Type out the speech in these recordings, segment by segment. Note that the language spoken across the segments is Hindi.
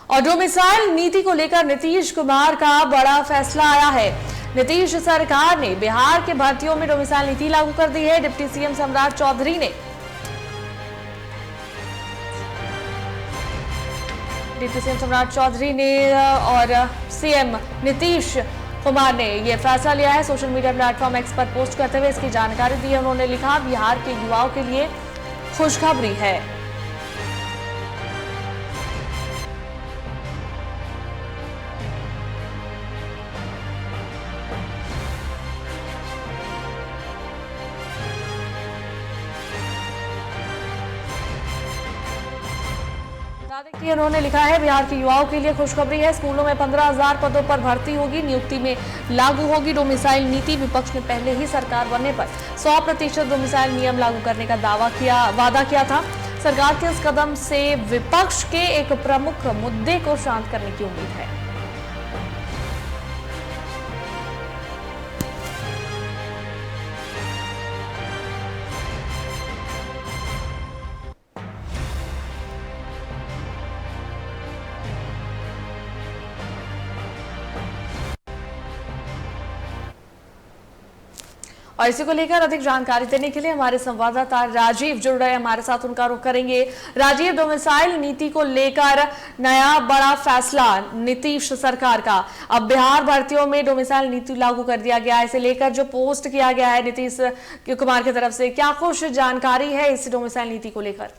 और डोमिसाइल नीति को लेकर नीतीश कुमार का बड़ा फैसला आया है। नीतीश सरकार ने बिहार के भर्तियों में डोमिसाइल नीति लागू कर दी है। डिप्टी सीएम सम्राट चौधरी ने और सीएम नीतीश कुमार ने यह फैसला लिया है। सोशल मीडिया प्लेटफॉर्म एक्स पर पोस्ट करते हुए इसकी जानकारी दी है। उन्होंने लिखा, बिहार के युवाओं के लिए खुशखबरी है। कि उन्होंने लिखा है, बिहार के युवाओं के लिए खुशखबरी है। स्कूलों में 15,000 पदों पर भर्ती होगी। नियुक्ति में लागू होगी डोमिसाइल नीति। विपक्ष ने पहले ही सरकार बनने पर 100% डोमिसाइल नियम लागू करने का वादा किया था। सरकार के इस कदम से विपक्ष के एक प्रमुख मुद्दे को शांत करने की उम्मीद है। और इसी को लेकर अधिक जानकारी देने के लिए हमारे संवाददाता राजीव जुड़ रहे हैं हमारे साथ। उनका रुख करेंगे। राजीव, डोमिसाइल नीति को लेकर नया बड़ा फैसला नीतीश सरकार का। अब बिहार भर्तियों में डोमिसाइल नीति लागू कर दिया गया है। इसे लेकर जो पोस्ट किया गया है नीतीश कुमार की तरफ से, क्या कुछ जानकारी है इस डोमिसाइल नीति को लेकर?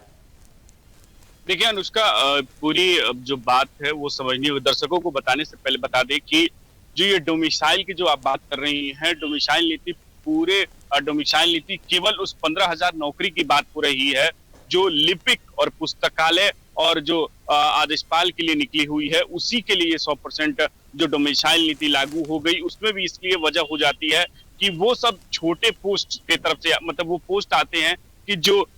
देखिए अनुष्का, पूरी जो बात है वो समझनी, दर्शकों को बताने से पहले बता दें कि जो ये डोमिसाइल की जो आप बात कर रही हैं, डोमिसाइल नीति पूरे डोमिसाइल नीति केवल उस 15,000 नौकरी की बात हो रही है जो लिपिक और पुस्तकालय और जो आदेशपाल के लिए निकली हुई है। उसी के लिए 100% जो डोमिसाइल नीति लागू हो गई। उसमें भी इसलिए वजह हो जाती है कि वो सब छोटे पोस्ट के तरफ से, मतलब वो पोस्ट आते हैं कि जो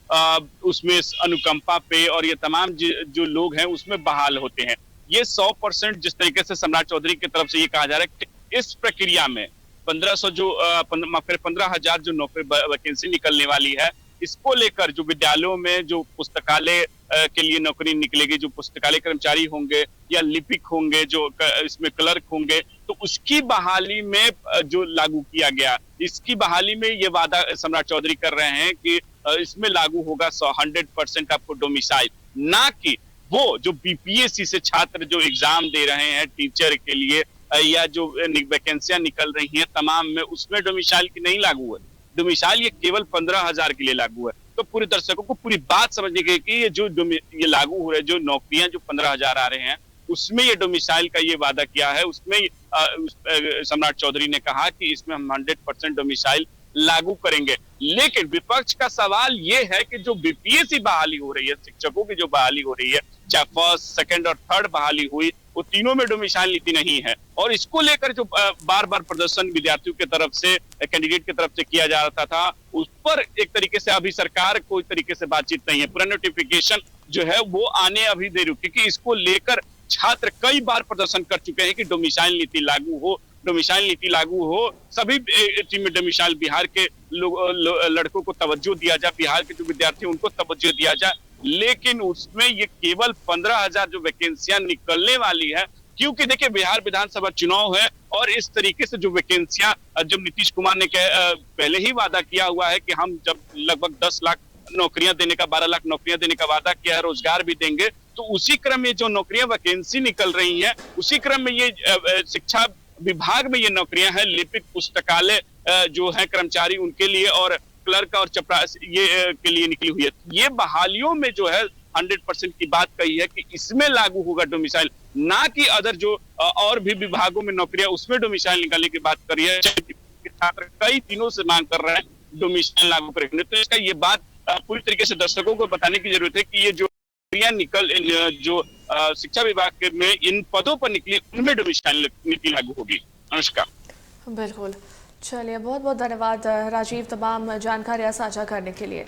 उसमें अनुकंपा पे और ये तमाम जो लोग हैं उसमें बहाल होते हैं। ये 100% जिस तरीके से सम्राट चौधरी की तरफ से ये कहा जा रहा है कि इस प्रक्रिया में 15,000 जो नौकरी वैकेंसी निकलने वाली है, इसको लेकर जो विद्यालयों में जो पुस्तकालय के लिए नौकरी निकलेगी, जो पुस्तकालय कर्मचारी होंगे या लिपिक होंगे, जो इसमें क्लर्क होंगे, तो उसकी बहाली में जो लागू किया गया, इसकी बहाली में ये वादा सम्राट चौधरी कर रहे हैं कि इसमें लागू होगा 100% आपको डोमिसाइल, ना कि वो जो बीपीएससी से छात्र जो एग्जाम दे रहे हैं टीचर के लिए या जो वैकेंसियां निकल रही हैं तमाम में, उसमें डोमिसाइल की नहीं लागू है। डोमिसाइल ये केवल 15,000 के लिए लागू है। तो पूरे दर्शकों को पूरी बात समझने के कि ये लागू हो रहे, जो नौकरियां जो 15,000 आ रहे हैं, उसमें ये डोमिसाइल का ये वादा किया है। उसमें सम्राट चौधरी ने कहा कि इसमें हम 100% डोमिसाइल लागू करेंगे। लेकिन विपक्ष का सवाल ये है कि जो बीपीएससी बहाली हो रही है, शिक्षकों की जो बहाली हो रही है, चाहे फर्स्ट, सेकंड और थर्ड बहाली हुई, वो तीनों में डोमिसाइल नीति नहीं है। और इसको लेकर जो बार बार प्रदर्शन विद्यार्थियों की तरफ से, कैंडिडेट की तरफ से किया जा रहा था, उस पर एक तरीके से अभी सरकार कोई तरीके से बातचीत नहीं है। पूरा नोटिफिकेशन जो है वो आने अभी दे रही, क्योंकि इसको लेकर छात्र कई बार प्रदर्शन कर चुके हैं कि डोमिसाइल नीति लागू हो, डोमिसाइल नीति लागू हो। सभी टीम में डोमिसाइल, बिहार के लड़कों को तवज्जो दिया जाए, बिहार के जो विद्यार्थी उनको तवज्जो दिया जाए। लेकिन उसमें ये केवल 15,000 जो वैकेंसियां निकलने वाली है, क्योंकि देखिए बिहार विधानसभा चुनाव है और इस तरीके से जो वैकेंसियां, जब नीतीश कुमार ने पहले ही वादा किया हुआ है कि हम जब लगभग 10 लाख नौकरियां देने का, 12 लाख नौकरियां देने का वादा किया है, रोजगार भी देंगे, तो उसी क्रम में जो नौकरियां वैकेंसी निकल रही है, उसी क्रम में ये शिक्षा विभाग में ये नौकरियां हैं। लिपिक, पुस्तकालय जो है कर्मचारी, उनके लिए, और क्लर्क और चपरासी ये के लिए निकली हुई है। ये बहालियों में जो है 100% की बात कही है कि इसमें लागू होगा डोमिसाइल, ना कि अदर जो और भी विभागों में नौकरियां उसमें डोमिसाइल निकालने की बात करी है। छात्र कई दिनों से मांग कर रहे हैं डोमिसाइल लागू करेंगे। तो इसका ये बात पूरी तरीके से दर्शकों को बताने की जरूरत है कि ये जो जो शिक्षा विभाग में इन पदों पर निकली, उनमें डोमिसाइल नीति लागू होगी। अनुष्का, बिल्कुल। चलिए, बहुत बहुत धन्यवाद राजीव तमाम जानकारियां साझा करने के लिए।